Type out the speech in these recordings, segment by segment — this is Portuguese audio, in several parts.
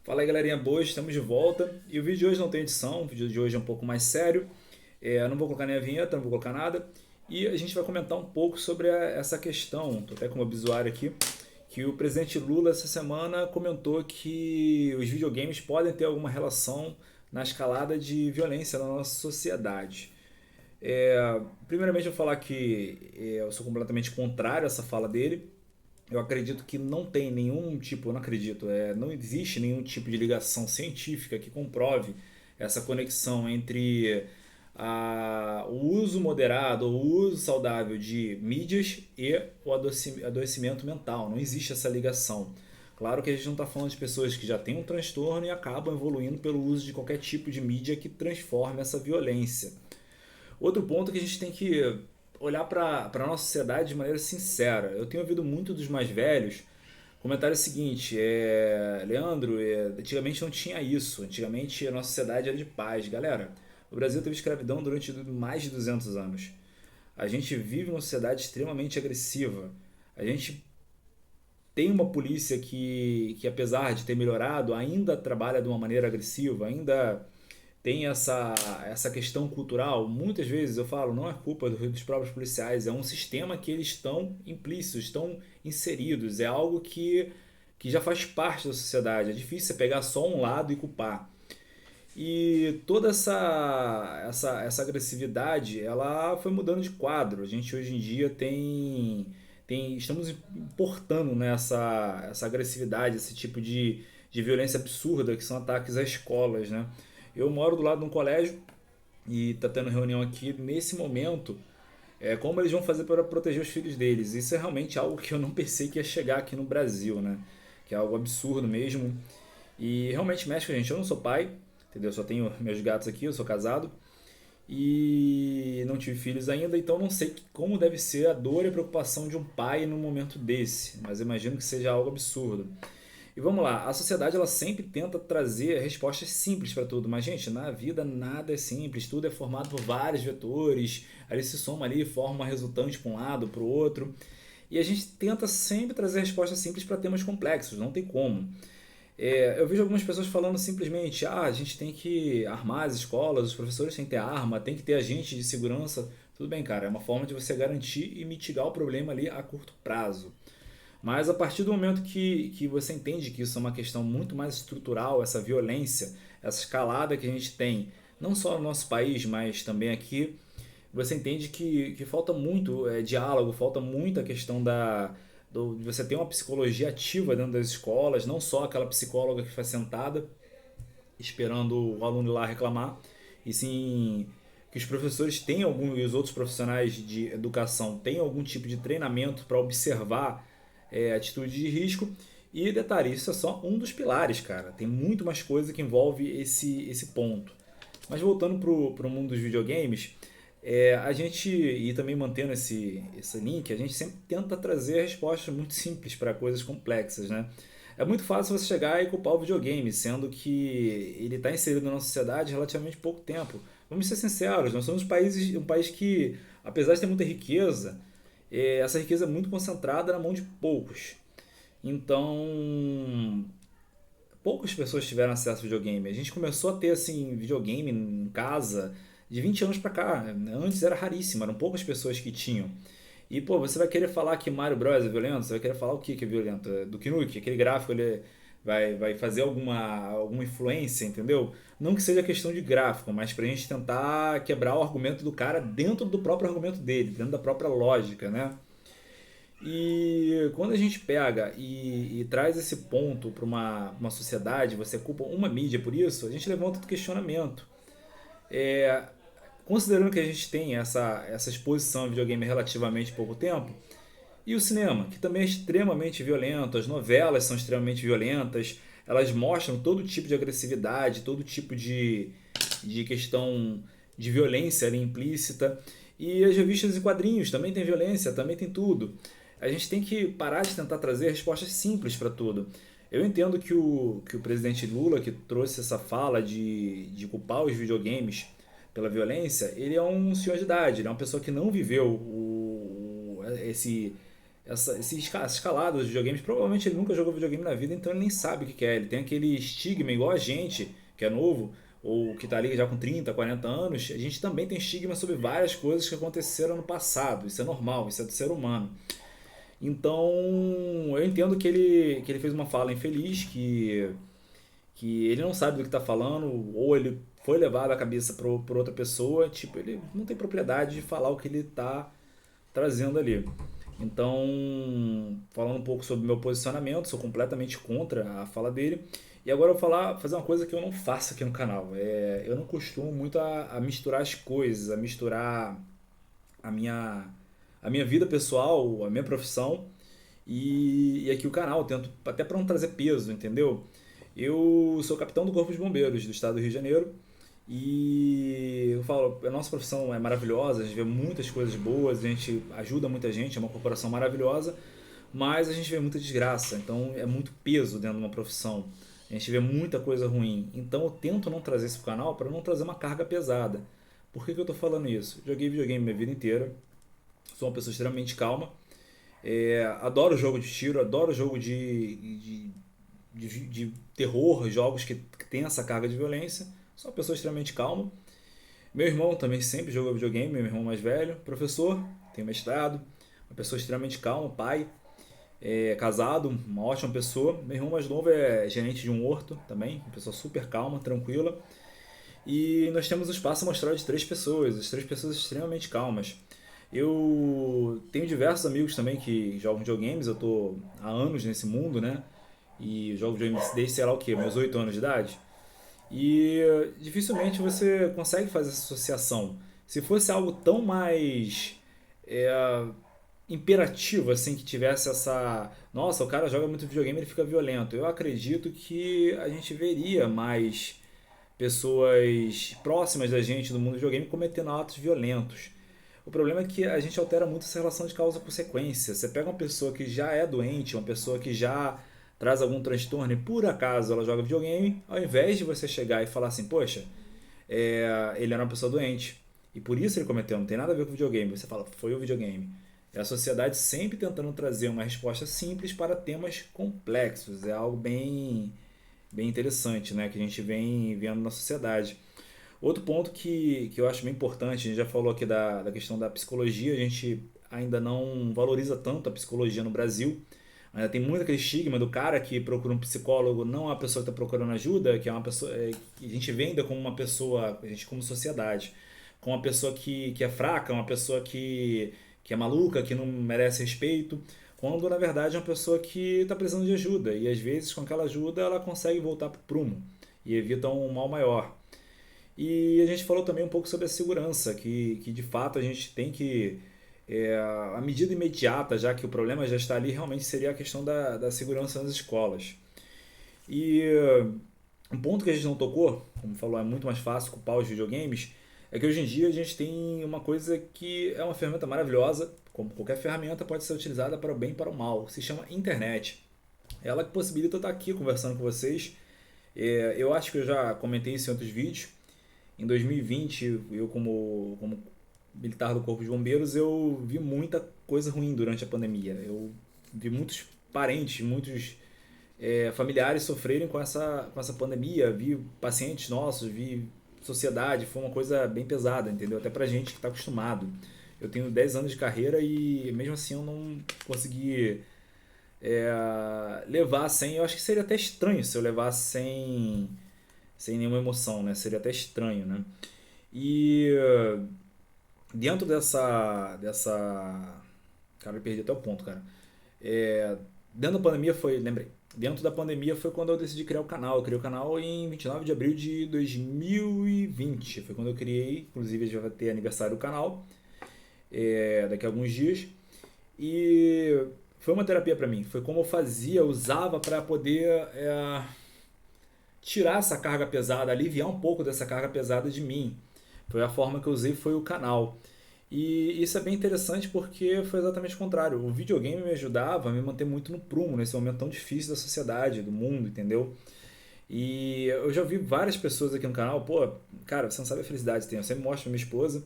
Fala aí, galerinha boa, estamos de volta. E o vídeo de hoje não tem edição, o vídeo de hoje é um pouco mais sério. Eu não vou colocar nem a vinheta, não vou colocar nada. E a gente vai comentar um pouco sobre essa questão, tô até com o obituário aqui, que o presidente Lula essa semana comentou que os videogames podem ter alguma relação na escalada de violência na nossa sociedade. Primeiramente, eu vou falar que eu sou completamente contrário a essa fala dele. Eu acredito que não tem nenhum tipo, eu não acredito, não existe nenhum tipo de ligação científica que comprove essa conexão entre o uso moderado ou o uso saudável de mídias e o adoecimento mental. Não existe essa ligação. Claro que a gente não está falando de pessoas que já têm um transtorno e acabam evoluindo pelo uso de qualquer tipo de mídia que transforme essa violência. Outro ponto que a gente tem que olhar para a nossa sociedade de maneira sincera. Eu tenho ouvido muito dos mais velhos comentar o seguinte: Leandro, antigamente não tinha isso, antigamente a nossa sociedade era de paz. Galera, o Brasil teve escravidão durante mais de 200 anos. A gente vive uma sociedade extremamente agressiva. A gente tem uma polícia que apesar de ter melhorado, ainda trabalha de uma maneira agressiva, ainda tem essa questão cultural. Muitas vezes eu falo, não é culpa dos próprios policiais, é um sistema que eles estão implícitos, estão inseridos, é algo que já faz parte da sociedade. É difícil você pegar só um lado e culpar. E toda essa agressividade, ela foi mudando de quadro. A gente hoje em dia estamos importando, né, essa agressividade, esse tipo de violência absurda que são ataques a escolas, né? Eu moro do lado de um colégio e está tendo reunião aqui nesse momento. Como eles vão fazer para proteger os filhos deles? Isso é realmente algo que eu não pensei que ia chegar aqui no Brasil, né? Que é algo absurdo mesmo. E realmente mexe com a gente. Eu não sou pai, entendeu? Eu só tenho meus gatos aqui, eu sou casado. E não tive filhos ainda, então não sei como deve ser a dor e a preocupação de um pai num momento desse. Mas eu imagino que seja algo absurdo. E vamos lá, a sociedade ela sempre tenta trazer respostas simples para tudo, mas gente, na vida nada é simples, tudo é formado por vários vetores, aí se soma ali, forma uma resultante para um lado, para o outro, e a gente tenta sempre trazer respostas simples para temas complexos, não tem como. Eu vejo algumas pessoas falando simplesmente, a gente tem que armar as escolas, os professores têm que ter arma, tem que ter agente de segurança. Tudo bem, cara, é uma forma de você garantir e mitigar o problema ali a curto prazo. Mas a partir do momento que você entende que isso é uma questão muito mais estrutural, essa violência, essa escalada que a gente tem, não só no nosso país, mas também aqui, você entende que falta muito diálogo, falta muito a questão de você ter uma psicologia ativa dentro das escolas, não só aquela psicóloga que fica sentada esperando o aluno ir lá reclamar, e sim que os professores tenham algum, e os outros profissionais de educação tenham algum tipo de treinamento para observar atitude de risco. E detalhe, isso é só um dos pilares, cara. Tem muito mais coisa que envolve esse ponto. Mas voltando pro mundo dos videogames, a gente, e também mantendo esse link, a gente sempre tenta trazer respostas muito simples para coisas complexas, né? É muito fácil você chegar e culpar o videogame, sendo que ele está inserido na nossa sociedade há relativamente pouco tempo. Vamos ser sinceros, nós somos um país que, apesar de ter muita riqueza, essa riqueza é muito concentrada na mão de poucos. Então, poucas pessoas tiveram acesso ao videogame. A gente começou a ter assim videogame em casa de 20 anos pra cá. Antes era raríssimo, eram poucas pessoas que tinham. E pô, você vai querer falar que Mario Bros é violento? Você vai querer falar o que é violento? Do Nukem, aquele gráfico ele vai fazer alguma influência, entendeu? Não que seja questão de gráfico, mas pra gente tentar quebrar o argumento do cara dentro do próprio argumento dele, dentro da própria lógica, né? E quando a gente pega e traz esse ponto para uma sociedade, você culpa uma mídia por isso, a gente levanta outro questionamento. É, Considerando que a gente tem essa exposição a videogame há relativamente pouco tempo, e o cinema, que também é extremamente violento, as novelas são extremamente violentas, elas mostram todo tipo de agressividade, todo tipo de questão de violência ali implícita. E as revistas e quadrinhos também tem violência, também tem tudo. A gente tem que parar de tentar trazer respostas simples para tudo. Eu entendo que o presidente Lula, que trouxe essa fala de culpar os videogames pela violência, ele é um senhor de idade, ele é uma pessoa que não viveu esse essa escalada dos videogames. Provavelmente ele nunca jogou videogame na vida, então ele nem sabe o que é. Ele tem aquele estigma, igual a gente, que é novo, ou que está ali já com 30, 40 anos. A gente também tem estigma sobre várias coisas que aconteceram no passado. Isso é normal, isso é do ser humano. Então, eu entendo que ele fez uma fala infeliz, que ele não sabe do que está falando, ou ele foi levado a cabeça por outra pessoa. Tipo, ele não tem propriedade de falar o que ele está trazendo ali. Então, falando um pouco sobre o meu posicionamento, sou completamente contra a fala dele. E agora eu vou fazer uma coisa que eu não faço aqui no canal. Eu não costumo muito a misturar as coisas, a misturar a minha, a minha vida pessoal, a minha profissão e aqui o canal. Eu tento até para não trazer peso, entendeu? Eu sou capitão do Corpo de Bombeiros do estado do Rio de Janeiro e eu falo, a nossa profissão é maravilhosa, a gente vê muitas coisas boas, a gente ajuda muita gente, é uma corporação maravilhosa, mas a gente vê muita desgraça, então é muito peso dentro de uma profissão. A gente vê muita coisa ruim. Então eu tento não trazer isso pro canal para não trazer uma carga pesada. Por que eu tô falando isso? Joguei videogame minha vida inteira, sou uma pessoa extremamente calma, adoro jogo de tiro, adoro jogo de terror, jogos que tem essa carga de violência. Sou uma pessoa extremamente calma. Meu irmão também sempre jogou videogame, meu irmão mais velho, professor, tem mestrado, uma pessoa extremamente calma, pai, casado, uma ótima pessoa. Meu irmão mais novo é gerente de um horto também, uma pessoa super calma, tranquila. E nós temos um espaço amostral de três pessoas, as três pessoas extremamente calmas. Eu tenho diversos amigos também que jogam videogames, eu tô há anos nesse mundo, né? E jogo videogames desde sei lá o que, meus 8 anos de idade. E dificilmente você consegue fazer essa associação. Se fosse algo tão mais é, imperativo, assim, que tivesse essa. Nossa, o cara joga muito videogame, ele fica violento. Eu acredito que a gente veria mais pessoas próximas da gente do mundo do videogame cometendo atos violentos. O problema é que a gente altera muito essa relação de causa-consequência. Você pega uma pessoa que já é doente, uma pessoa que já traz algum transtorno e por acaso ela joga videogame, ao invés de você chegar e falar assim, poxa, ele era uma pessoa doente e por isso ele cometeu, não tem nada a ver com o videogame, você fala, foi o videogame. É a sociedade sempre tentando trazer uma resposta simples para temas complexos. É algo bem interessante, né, que a gente vem vendo na sociedade. Outro ponto que eu acho bem importante, a gente já falou aqui da questão da psicologia, a gente ainda não valoriza tanto a psicologia no Brasil. Ainda tem muito aquele estigma do cara que procura um psicólogo, não a pessoa que está procurando ajuda, que é uma pessoa que a gente vê ainda como uma pessoa, a gente como sociedade, como uma pessoa que é fraca, uma pessoa que é maluca, que não merece respeito, quando na verdade é uma pessoa que está precisando de ajuda e às vezes com aquela ajuda ela consegue voltar para o prumo e evita um mal maior. E a gente falou também um pouco sobre a segurança, que de fato a gente tem que, a medida imediata, já que o problema já está ali, realmente seria a questão da segurança nas escolas. E um ponto que a gente não tocou, como falou, é muito mais fácil culpar os videogames, é que hoje em dia a gente tem uma coisa que é uma ferramenta maravilhosa, como qualquer ferramenta pode ser utilizada para o bem e para o mal, se chama internet. Ela que possibilita eu estar aqui conversando com vocês. Eu acho que eu já comentei isso em outros vídeos. Em 2020, eu como militar do Corpo de Bombeiros, eu vi muita coisa ruim durante a pandemia. Eu vi muitos parentes, muitos familiares sofrerem com essa pandemia, vi pacientes nossos, vi sociedade, foi uma coisa bem pesada, entendeu? Até pra gente que está acostumado. Eu tenho 10 anos de carreira e mesmo assim eu não consegui levar sem. Eu acho que seria até estranho se eu levasse sem nenhuma emoção, né? Seria até estranho, né? E dentro dessa. Cara, eu perdi até o ponto, cara. Dentro da pandemia foi. Lembrei. Dentro da pandemia foi quando eu decidi criar o canal. Eu criei o canal em 29 de abril de 2020. Foi quando eu criei. Inclusive, já vai ter aniversário do canal. Daqui a alguns dias. E foi uma terapia para mim. Foi como eu fazia, usava para poder tirar essa carga pesada, aliviar um pouco dessa carga pesada de mim. Foi a forma que eu usei, foi o canal. E isso é bem interessante porque foi exatamente o contrário. O videogame me ajudava a me manter muito no prumo nesse momento tão difícil da sociedade, do mundo, entendeu? E eu já vi várias pessoas aqui no canal, pô, cara, você não sabe a felicidade que tem. Eu sempre mostro pra minha esposa,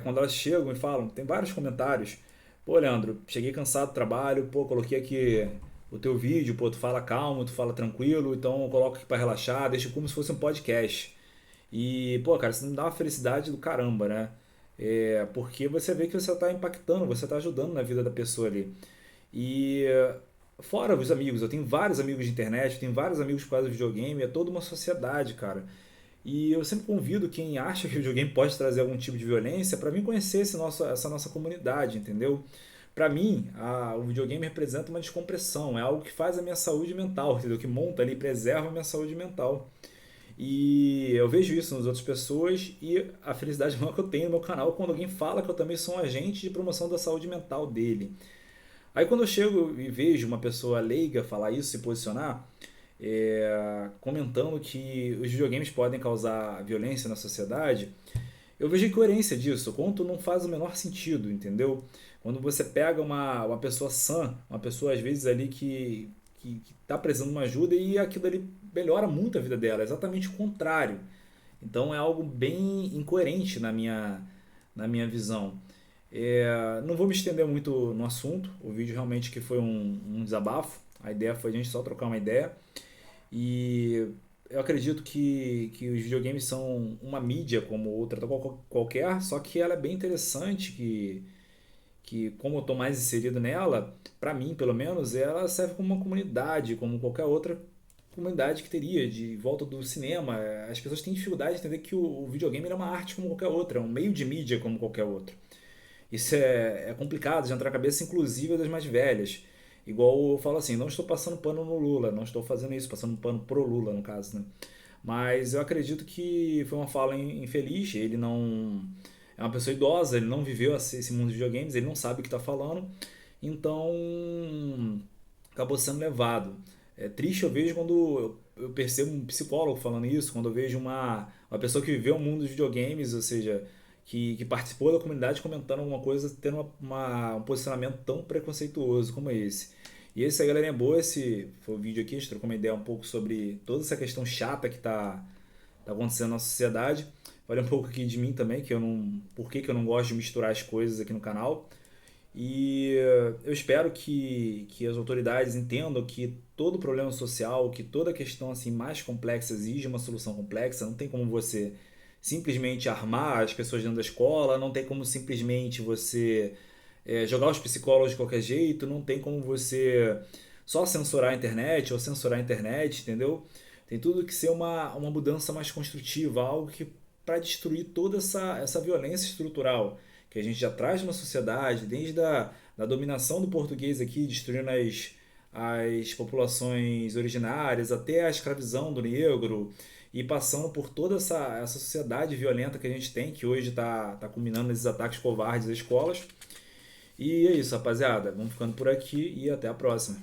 quando elas chegam e falam, tem vários comentários. Pô, Leandro, cheguei cansado do trabalho, pô, coloquei aqui o teu vídeo, pô, tu fala calmo, tu fala tranquilo, então eu coloco aqui pra relaxar, deixa como se fosse um podcast. E, pô, cara, isso me dá uma felicidade do caramba, né? Porque você vê que você tá impactando, você tá ajudando na vida da pessoa ali. E fora os amigos, eu tenho vários amigos de internet, tenho vários amigos por causa do videogame, é toda uma sociedade, cara. E eu sempre convido quem acha que o videogame pode trazer algum tipo de violência para vir conhecer essa nossa comunidade, entendeu? Para mim, o videogame representa uma descompressão, é algo que faz a minha saúde mental, entendeu? Que monta ali, preserva a minha saúde mental. E eu vejo isso nas outras pessoas e a felicidade maior que eu tenho no meu canal é quando alguém fala que eu também sou um agente de promoção da saúde mental dele. Aí quando eu chego e vejo uma pessoa leiga falar isso, se posicionar, comentando que os videogames podem causar violência na sociedade, eu vejo a incoerência disso, o quanto não faz o menor sentido, entendeu? Quando você pega uma pessoa sã, uma pessoa às vezes ali que tá precisando de uma ajuda e aquilo ali melhora muito a vida dela, é exatamente o contrário. Então é algo bem incoerente na minha visão. Não vou me estender muito no assunto, o vídeo realmente que foi um desabafo, a ideia foi a gente só trocar uma ideia. E eu acredito que os videogames são uma mídia como outra qualquer, só que ela é bem interessante, que como eu estou mais inserido nela, para mim pelo menos, ela serve como uma comunidade, como qualquer outra comunidade que teria de volta do cinema. As pessoas têm dificuldade de entender que o videogame é uma arte como qualquer outra, é um meio de mídia como qualquer outro. Isso é complicado de entrar na cabeça, inclusive das mais velhas. Igual eu falo assim, não estou passando pano no Lula, não estou fazendo isso, passando pano pro Lula, no caso, né? Mas eu acredito que foi uma fala infeliz, ele não... É uma pessoa idosa, ele não viveu esse mundo de videogames, ele não sabe o que está falando, então acabou sendo levado. É triste eu vejo quando eu percebo um psicólogo falando isso, quando eu vejo uma pessoa que viveu o mundo dos videogames, ou seja, que participou da comunidade comentando alguma coisa, tendo um posicionamento tão preconceituoso como esse. E esse aí, galerinha boa, esse foi o vídeo aqui, a gente trocou uma ideia um pouco sobre toda essa questão chata que tá acontecendo na sociedade. Falei um pouco aqui de mim também, que eu não, por que eu não gosto de misturar as coisas aqui no canal. E eu espero que as autoridades entendam que todo problema social, que toda questão assim mais complexa exige uma solução complexa. Não tem como você simplesmente armar as pessoas dentro da escola, não tem como simplesmente você jogar os psicólogos de qualquer jeito, não tem como você só censurar a internet ou censurar a internet, entendeu? Tem tudo que ser uma mudança mais construtiva, algo que para destruir toda essa violência estrutural que a gente já traz na sociedade, desde da dominação do português aqui, destruindo as populações originárias, até a escravidão do negro, e passando por toda essa sociedade violenta que a gente tem, que hoje está culminando nesses ataques covardes às escolas. E é isso, rapaziada. Vamos ficando por aqui e até a próxima.